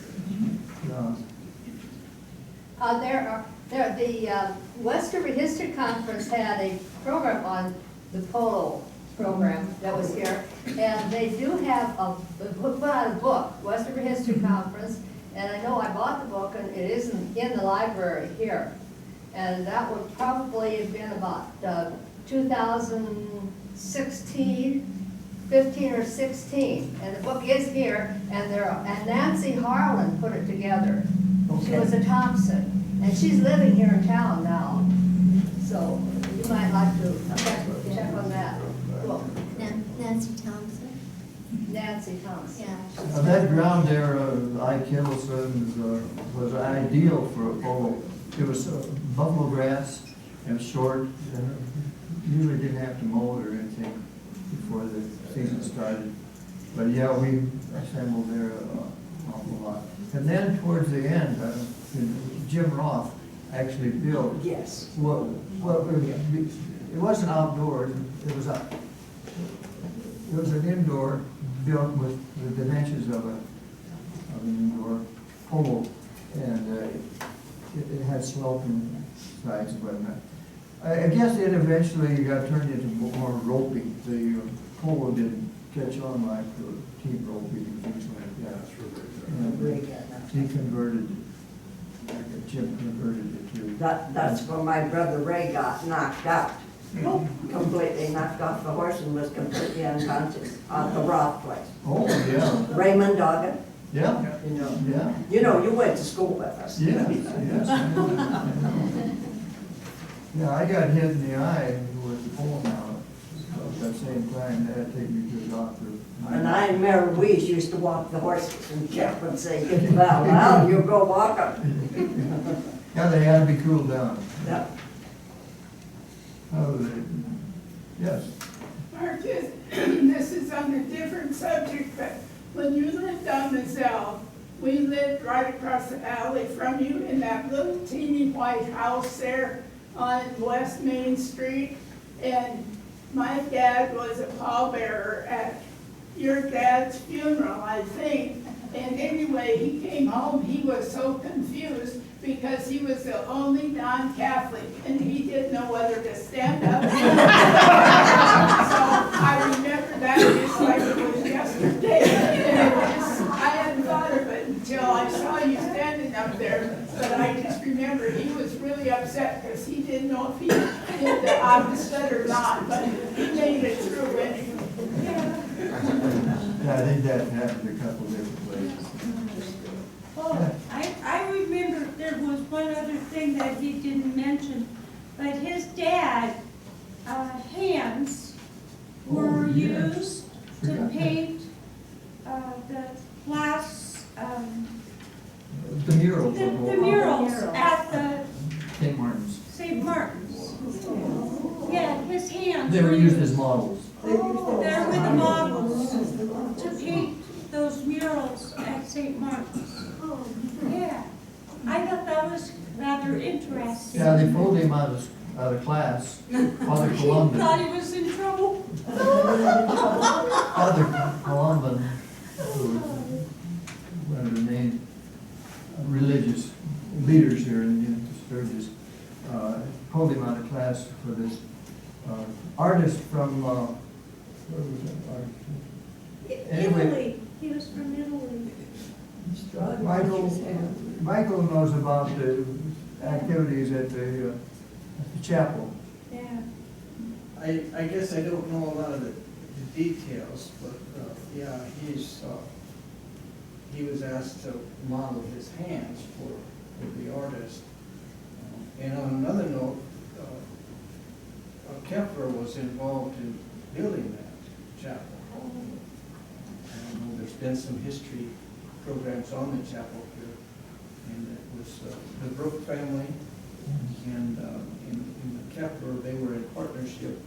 The West River History Conference had a program on the polo program that was here, and they do have put out a book, West River History Conference, and I know I bought the book, and it isn't in the library here, and that would probably have been about 2016, 15 or 16, and the book is here, and Nancy Harlan put it together. She was a Thompson, and she's living here in town now, so you might like to check on that book. Nancy Thompson. Nancy Thompson. Yeah. That ground there, Kittleton's, was ideal for a polo. It was buffalo grass and short, and usually didn't have to mow it or anything before the season started. But yeah, we assembled there an awful lot. And then towards the end, Jim Roth actually built. Yes. It wasn't outdoors, it was an indoor built with the dimensions of an indoor polo, and it had sloping sides and whatnot. I guess it eventually got turned into more roping. The polo didn't catch on like the team roping and things like that. And he converted it. Jim converted it to. That's where my brother Ray got knocked out. Completely knocked off the horse and was completely unconscious at the Roth place. Oh, yeah. Raymond Donna, Yeah, yeah. you went to school with us. Yes, yes. Yeah, I got hit in the eye with the pole now. At that same time, they had to take me to the doctor. And I remember we used to walk the horses and Jeff would say, "Get the valve out, you go walk them." Yeah, they had to be cooled down. Yeah. Oh, yes. Marcus, this is on a different subject, but when you lived on the Zell, we lived right across the alley from you in that little teeny white house there on West Main Street. And my dad was a pallbearer at your dad's funeral, I think. And anyway, he came home, he was so confused because he was the only non-Catholic, and he didn't know whether to stand up. So I remember that just like it was yesterday. And I hadn't thought of it until I saw you standing up there, but I just remember he was really upset because he didn't know if he did the opposite or not, but he made it through anyway. Yeah, I think that happened a couple different places. Oh, I remember there was one other thing that he didn't mention, but his dad, hands were Oh, yeah. used to Forgot that. paint the glass, The murals. the murals at the St. Martin's. St. Martin's. Yeah, his hands. They were used as models. There were the models to paint those murals at St. Martin's. Yeah, I thought that was rather interesting. Yeah, they pulled him out of class. Father He Columban. thought he was in trouble. Father Columban, who was one of the main religious leaders here in Sturgis, pulled him out of class for this artist from, where was that artist? Anyway. Italy, he was from Italy. Michael knows about the activities at the chapel. Yeah. I guess I don't know a lot of the details, but yeah, he was asked to model his hands for the artist. And on another note, Keffeler was involved in building that chapel. I know there's been some history programs on the chapel here, and it was the Brooke family and in the Keffeler, they were in partnership.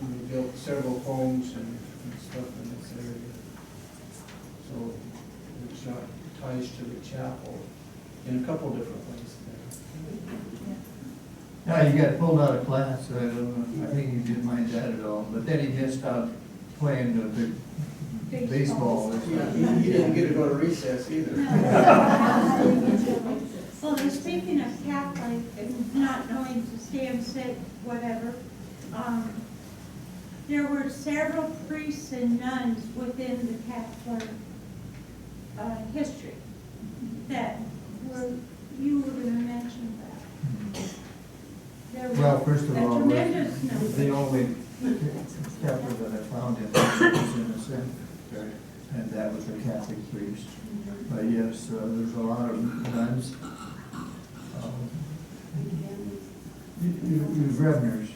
We built several homes and stuff in this area. So which ties to the chapel in a couple different ways there. Yeah, he got pulled out of class, so I don't know, I think he didn't mind that at all, but then he missed out playing the baseball. Yeah, he didn't get to go to recess either. Well, and speaking of Catholic and not knowing to stand, sit, whatever, there were several priests and nuns within the Catholic history that you were going to mention that. There were Well, first of a all, tremendous number. the only chapel that I found in was in the cemetery, and that was a Catholic priest. Yes, there's a lot of nuns. Reveners.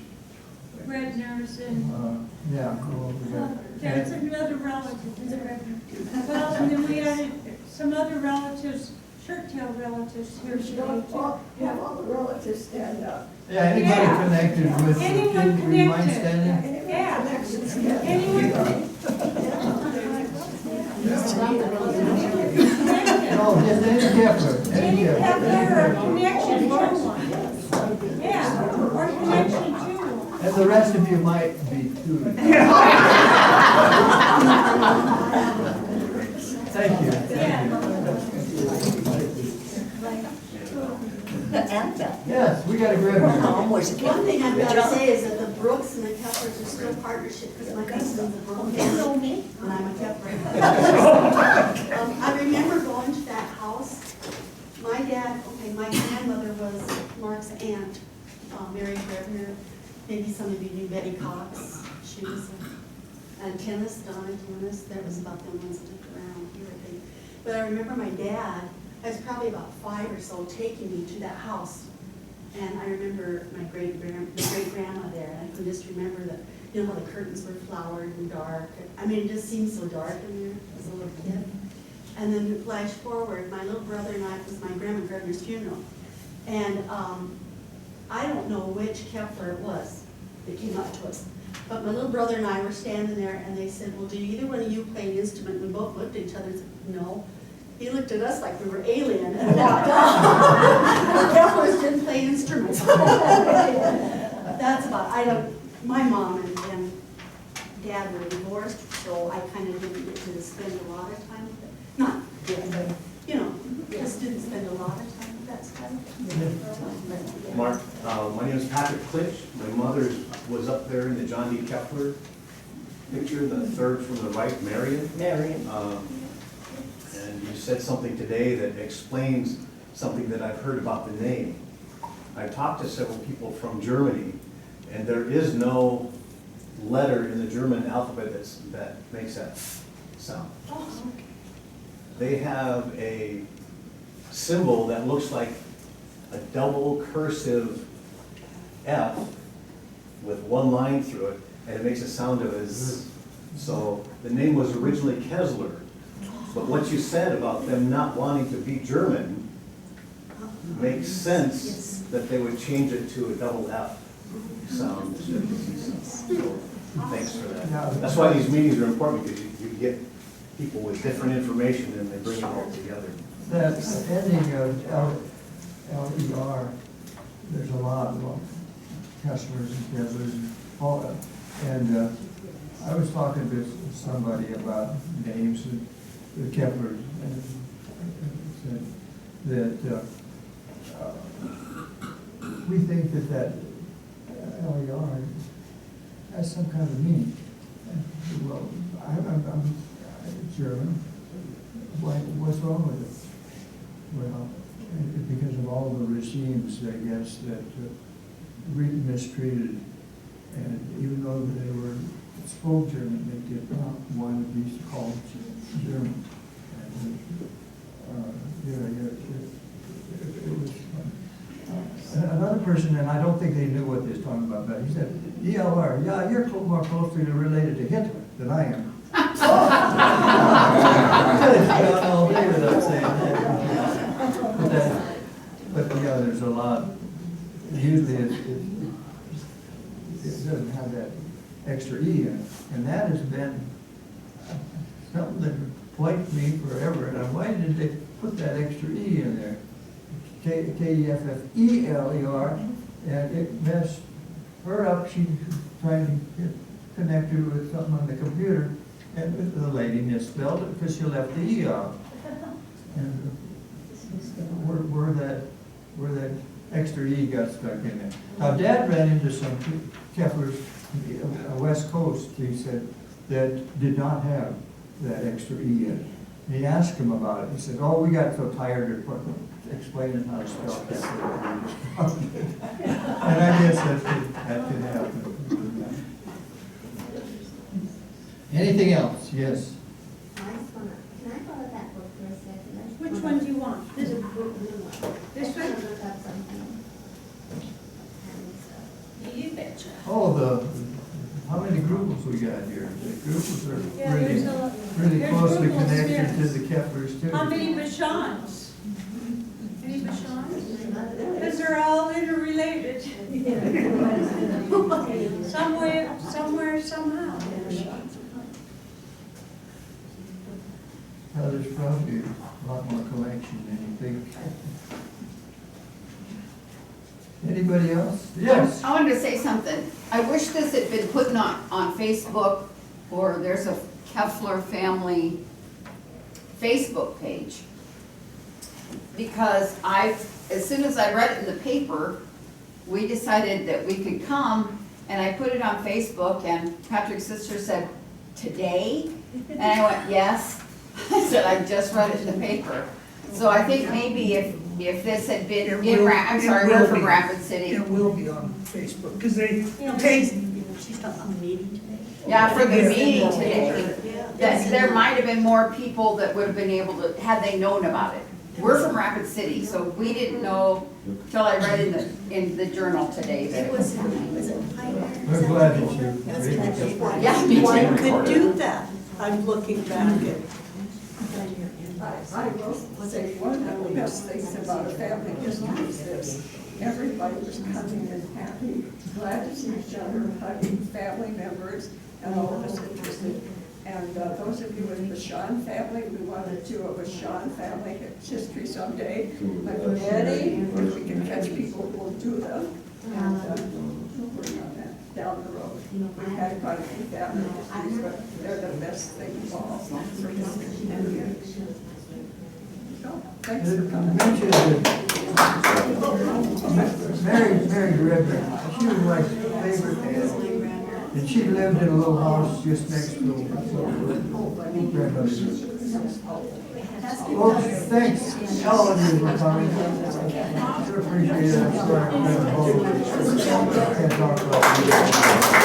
Redners and, Yeah. Well, we got- that's another relative, is it Redner? Well, and then we had some other relatives, shirt-tail relatives here today too. Have all the relatives stand up. Yeah, anybody Yeah. connected with, Anyone do you mind connected. standing? Yeah. Anyone? No, just any Keffeler, any Any Keffeler. Keffeler or connection to one. Yeah, or connection to one. And the rest of you might be too. Thank you. Yes, we got a grab. One thing I've got to say is that the Brooks and the Keffelers are still partnership because my husband's a Brooks and I'm a Keffeler. I remember going to that house. My dad, okay, my grandmother was Mark's aunt, Mary Grevner. Maybe some of you knew Betty Cox. She was, and Dennis, Donna, Dennis. That was about the ones that took around here, I think. But I remember my dad, I was probably about 5 or so, taking me to that house. And I remember my great-grandma there, and I can just remember that, you know, how the curtains were flowered and dark. I mean, it just seemed so dark in there as a little kid. And then to flash forward, my little brother and I, it was my grandma Gardner's funeral. And I don't know which Keffeler it was that came up to us. But my little brother and I were standing there, and they said, well, do either one of you play an instrument? We both looked at each other and said, no. He looked at us like we were alien and walked off. Keffelers didn't play instruments. That's about, my mom and dad were divorced, so I kind of didn't get to spend a lot of time with it. Not, yeah, but, you know, just didn't spend a lot of time with that stuff. Patrick Klitsch. My mother was up there in the John D. Keffeler picture, the third from the right, Marion. Marion. And you said something today that explains something that I've heard about the name. I've talked to several people from Germany, and there is no letter in the German alphabet that makes that sound. They have a symbol that looks like a double cursive F with one line through it, and it makes a sound of a Z. So the name was originally Keffeler, but what you said about them not wanting to be German makes sense that they would change it to a double F sound. So, thanks for that. That's why these meetings are important, because you get people with different information and they bring it all together. That ending of L-E-R, there's a lot of customers and Keffelers and all that. And I was talking to somebody about names and the Keffelers, and said that we think that L-E-R has some kind of meaning. Well, I'm German. What's wrong with it? Well, because of all the regimes, I guess, that mistreated, and even though they were spoke German, they did not want to be called German. And, it was another person, and I don't think they knew what they was talking about, but he said, E-L-R, yeah, you're more closely related to Hitler than I am. All day without saying that. But yeah, there's a lot. Usually it doesn't have that extra E in it. And that has been something that plagued me forever. And why did they put that extra E in there? K-E-F-F-E-L-E-R. And it messed her up. She was trying to get connected with something on the computer. And the lady misspelled it because she left the E out. And where that extra E got stuck in there. Now, Dad ran into some Keffelers, West Coast, he said, that did not have that extra E in it. And he asked him about it. He said, oh, we got so tired of explaining how to spell Keffeler. And I guess that could happen. Anything else? Yes. Can I borrow that book for a second? Which one do you want? This is book blue one. This I one? wanna look up something. You betcha. Oh, how many groups we got here? The groups are Yeah, there's really there's closely Google's connected to here. the Keffelers too. How many Bashans? Any Bashans? Because they're all interrelated. Somewhere, somehow. There's probably a lot more collection than you think. Anybody else? Yes. I wanted to say something. I wish this had been put on Facebook, or there's a Keffeler family Facebook page. Because as soon as I read it in the paper, we decided that we could come, and I put it on Facebook, and Patrick's sister said, "Today?" And I went, "Yes." I said, "I just read it in the paper." So I think maybe if this had been we're from Rapid City. It will be on Facebook, because they She's talking about the meeting today. Yeah, for the meeting today, that there might have been more people that would have been able to, had they known about it. We're from Rapid City, so we didn't know till I read in the journal today. It was it Pioneer? We're glad that you. Yeah, me One too. could do that. I'm looking back at. I will say one of the best things about a family history is this. Everybody was coming in happy, glad to see each other, hugging family members, and all of us interested. And those of you in the Bashan family, we wanted to do a Bashan family history someday. Like Eddie, if we can catch people, we'll do them. And we'll work on that down the road. We've had quite a few family histories, but they're the best thing of all for history. So, thanks for coming. Mentioned that Mary Redmond, she was my favorite aunt. And she lived in a little house just next to grandmother's. Well, thanks, all of you for coming. Sure appreciate it. I'm sorry I can't talk about it.